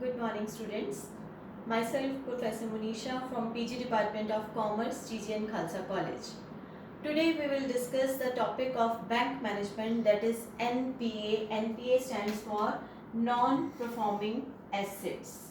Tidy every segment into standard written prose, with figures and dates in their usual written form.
Good morning, students. Myself, Professor Munisha from PG Department of Commerce, GGN Khalsa College. Today we will discuss the topic of bank management, that is NPA. NPA stands for non-performing assets.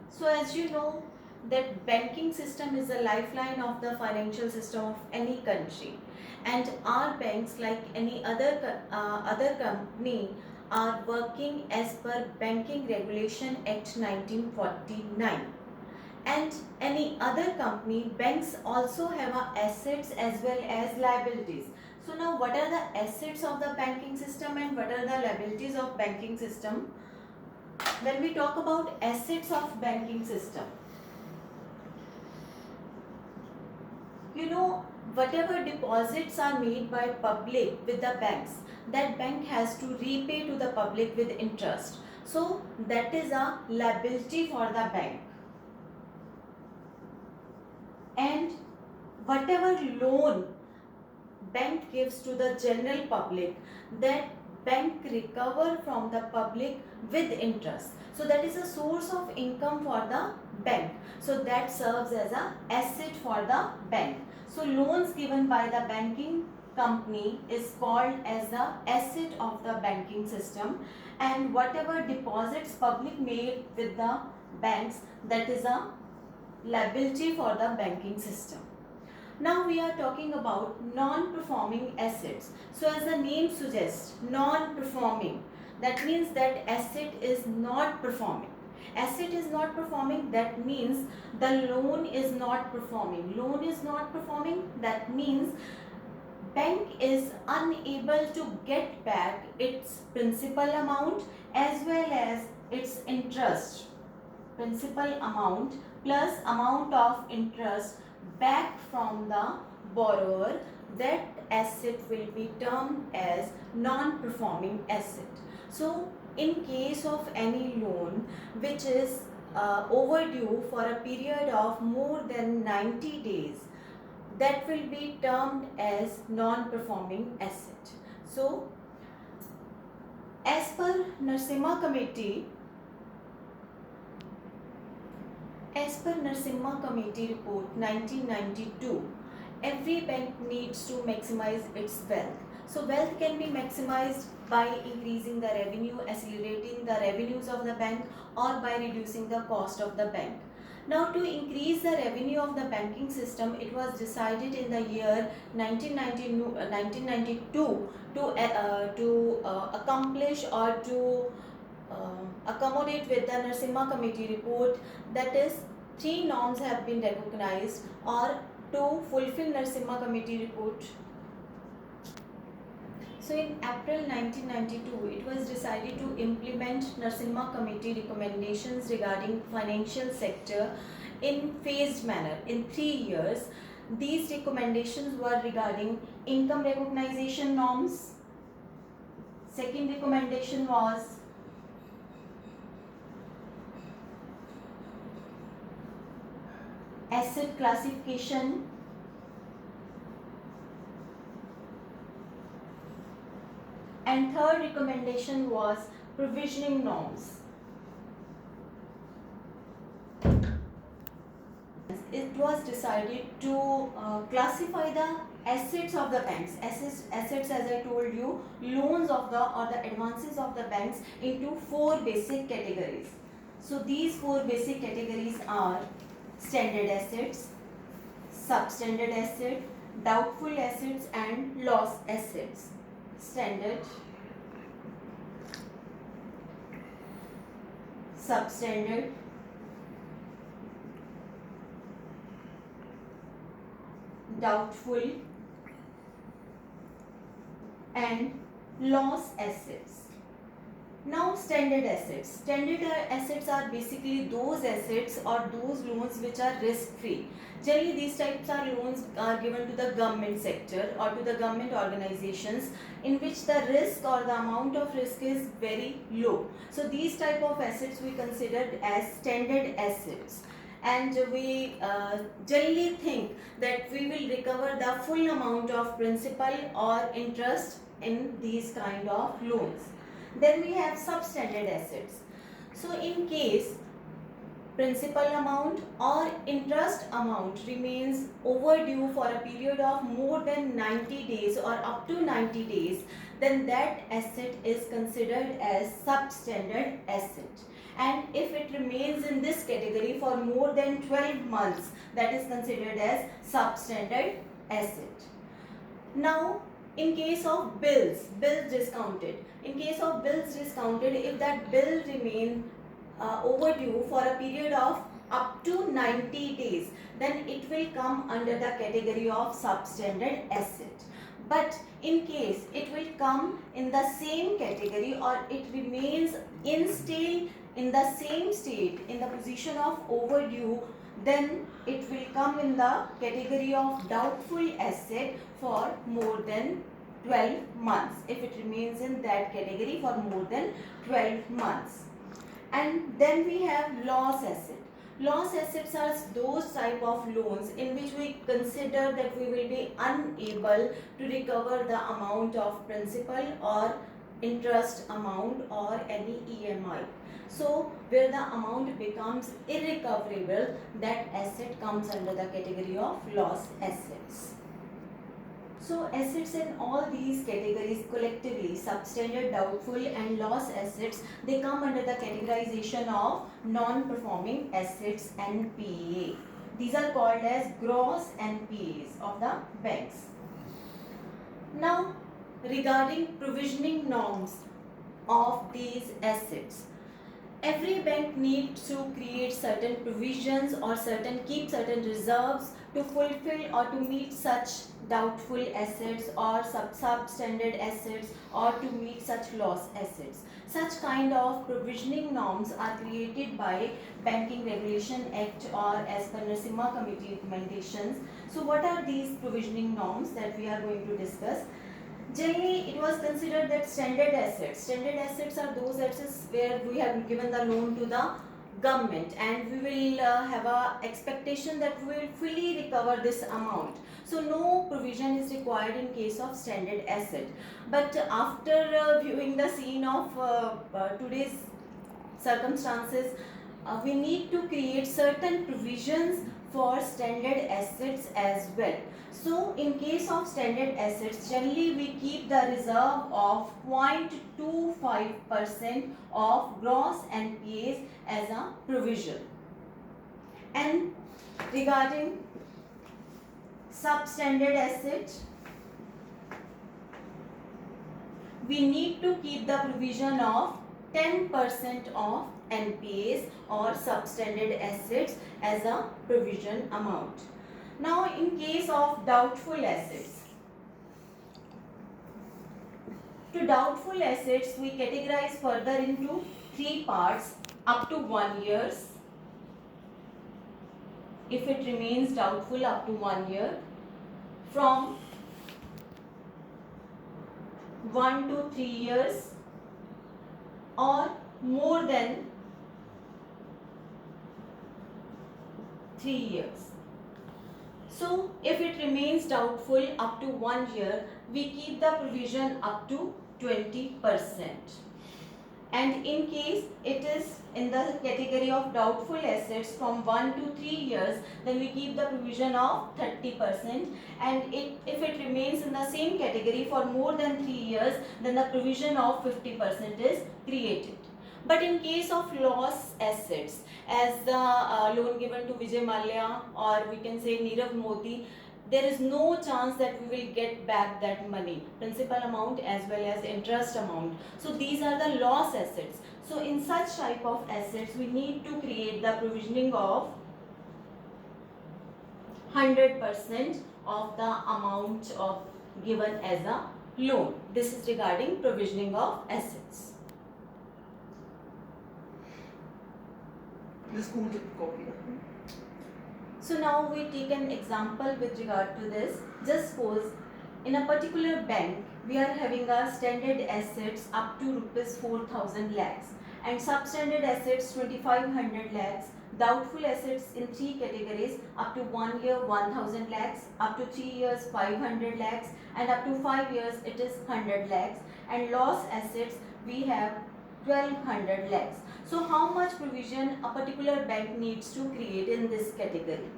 So as you know that banking system is the lifeline of the financial system of any country, and our banks, like any other company, are working as per Banking Regulation Act 1949. And any other company, banks also have assets as well as liabilities. So now what are the assets of the banking system and what are the liabilities of banking system? When we talk about assets of banking system, you know, whatever deposits are made by public with the banks, that bank has to repay to the public with interest. So that is a liability for the bank. And whatever loan bank gives to the general public, that bank recover from the public with interest. So that is a source of income for the bank. So that serves as a asset for the bank. So loans given by the banking company is called as the asset of the banking system, and whatever deposits public made with the banks, that is a liability for the banking system. Now we are talking about non-performing assets. So as the name suggests, non-performing, that means that asset is not performing. Asset is not performing, that means the loan is not performing. Loan is not performing, that means bank is unable to get back its principal amount as well as its interest. Principal amount plus amount of interest back from the borrower, that asset will be termed as non-performing asset. So in case of any loan which is overdue for a period of more than 90 days, that will be termed as non-performing asset. So as per Narasimha Committee, as per Narasimha Committee report 1992, every bank needs to maximize its wealth. So wealth can be maximized by increasing the revenue, accelerating the revenues of the bank, or by reducing the cost of the bank. Now to increase the revenue of the banking system, it was decided in the year 1992 to accomplish or to accommodate with the Narasimha Committee report, that is, 3 norms have been recognized or to fulfill Narasimha Committee report. So in April 1992, it was decided to implement Narasimha Committee recommendations regarding financial sector in phased manner in 3 years. These recommendations were regarding income recognition norms. Second recommendation was asset classification, and third recommendation was provisioning norms. It was decided to classify the assets of the banks, assets as I told you, loans of the or the advances of the banks into 4 basic categories. So these 4 basic categories are standard assets, substandard asset, doubtful assets, and loss assets. Standard, substandard, doubtful, and loss assets. Now standard assets. Standard assets are basically those assets or those loans which are risk free. Generally these types of loans are given to the government sector or to the government organizations, in which the risk or the amount of risk is very low. So these type of assets we considered as standard assets, and we generally think that we will recover the full amount of principal or interest in these kind of loans. Then we have substandard assets. So in case principal amount or interest amount remains overdue for a period of more than 90 days or up to 90 days, then that asset is considered as substandard asset. And if it remains in this category for more than 12 months, that is considered as substandard asset. Now, in case of bills discounted, if that bill remain overdue for a period of up to 90 days, then it will come under the category of substandard asset. But in case it will come in the same category or it remains still in the same state, in the position of overdue, then it will come in the category of doubtful asset for more than 12 months, if it remains in that category for more than 12 months. And then we have loss asset. Loss assets are those type of loans in which we consider that we will be unable to recover the amount of principal or interest amount or any EMI. So where the amount becomes irrecoverable, that asset comes under the category of loss assets. So assets in all these categories collectively, substandard, doubtful and loss assets, they come under the categorization of non-performing assets, NPA. These are called as gross NPAs of the banks. Now, regarding provisioning norms of these assets, every bank needs to create certain provisions or keep certain reserves to fulfill or to meet such doubtful assets or substandard assets or to meet such loss assets. Such kind of provisioning norms are created by Banking Regulation Act or as per Narasimha Committee recommendations. So what are these provisioning norms that we are going to discuss? Generally, it was considered that standard assets are those assets where we have given the loan to the government and we will have a expectation that we will fully recover this amount. So no provision is required in case of standard asset. But after viewing the scene of today's circumstances, we need to create certain provisions for standard assets as well. So in case of standard assets, generally we keep the reserve of 0.25% of gross NPAs as a provision. And regarding substandard asset, we need to keep the provision of 10% of NPAs or substandard assets as a provision amount. Now, in case of doubtful assets, to doubtful assets we categorize further into 3 parts: up to 1 year, if it remains doubtful up to 1 year, from 1 to 3 years, or more than 3 years. So if it remains doubtful up to 1 year, we keep the provision up to 20%. And in case it is in the category of doubtful assets from 1 to 3 years, then we keep the provision of 30%. And if it remains in the same category for more than 3 years, then the provision of 50% is created. But in case of loss assets, as the loan given to Vijay Mallya or we can say Nirav Modi, there is no chance that we will get back that money, principal amount as well as interest amount. So these are the loss assets. So in such type of assets, we need to create the provisioning of 100% of the amount of given as a loan. This is regarding provisioning of assets. So now we take an example with regard to this. Just suppose in a particular bank we are having a standard assets up to rupees 4,000 lakhs and substandard assets 2,500 lakhs, doubtful assets in 3 categories: up to 1 year 1,000 lakhs, up to 3 years 500 lakhs, and up to 5 years it is 100 lakhs, and loss assets we have 1,200 lakhs. So how much provision a particular bank needs to create in this category?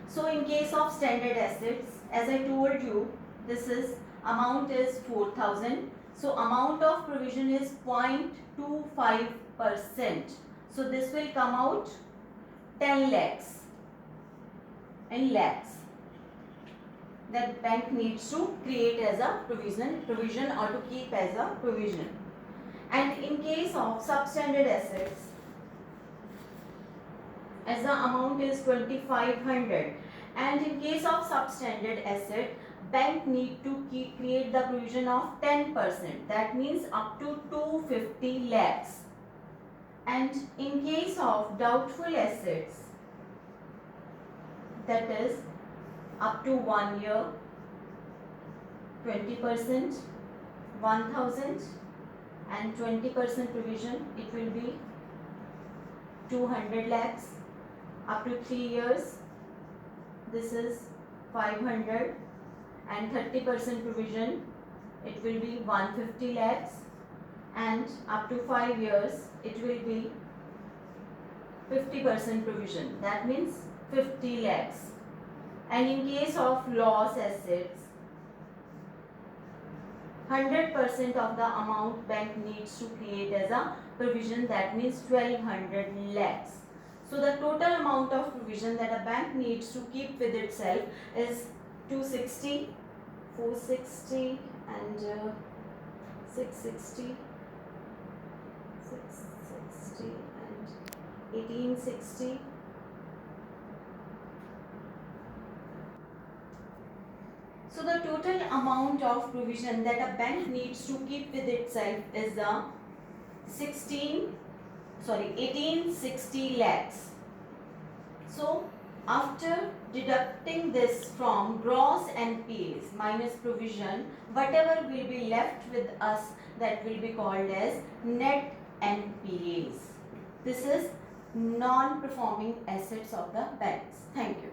So in case of standard assets, as I told you, this is amount is 4,000. So amount of provision is 0.25%. So this will come out 10 lakhs in lakhs that bank needs to create as a provision or to keep as a provision. And in case of substandard assets, as the amount is 2500, and in case of substandard asset, bank need to create the provision of 10%, that means up to 250 lakhs. And in case of doubtful assets, that is up to 1 year, 20%, 1000, and 20% provision, it will be 200 lakhs. Up to 3 years, this is 500, and 30% provision, it will be 150 lakhs, and up to 5 years, it will be 50% provision, that means 50 lakhs. And in case of loss assets, 100% of the amount bank needs to create as a provision, that means 1200 lakhs. So the total amount of provision that a bank needs to keep with itself is 260, 460 and 660, 660 and 1860. So the total amount of provision that a bank needs to keep with itself is the 1860 lakhs. So after deducting this from gross NPAs minus provision, whatever will be left with us, that will be called as net NPAs. This is non-performing assets of the banks. Thank you.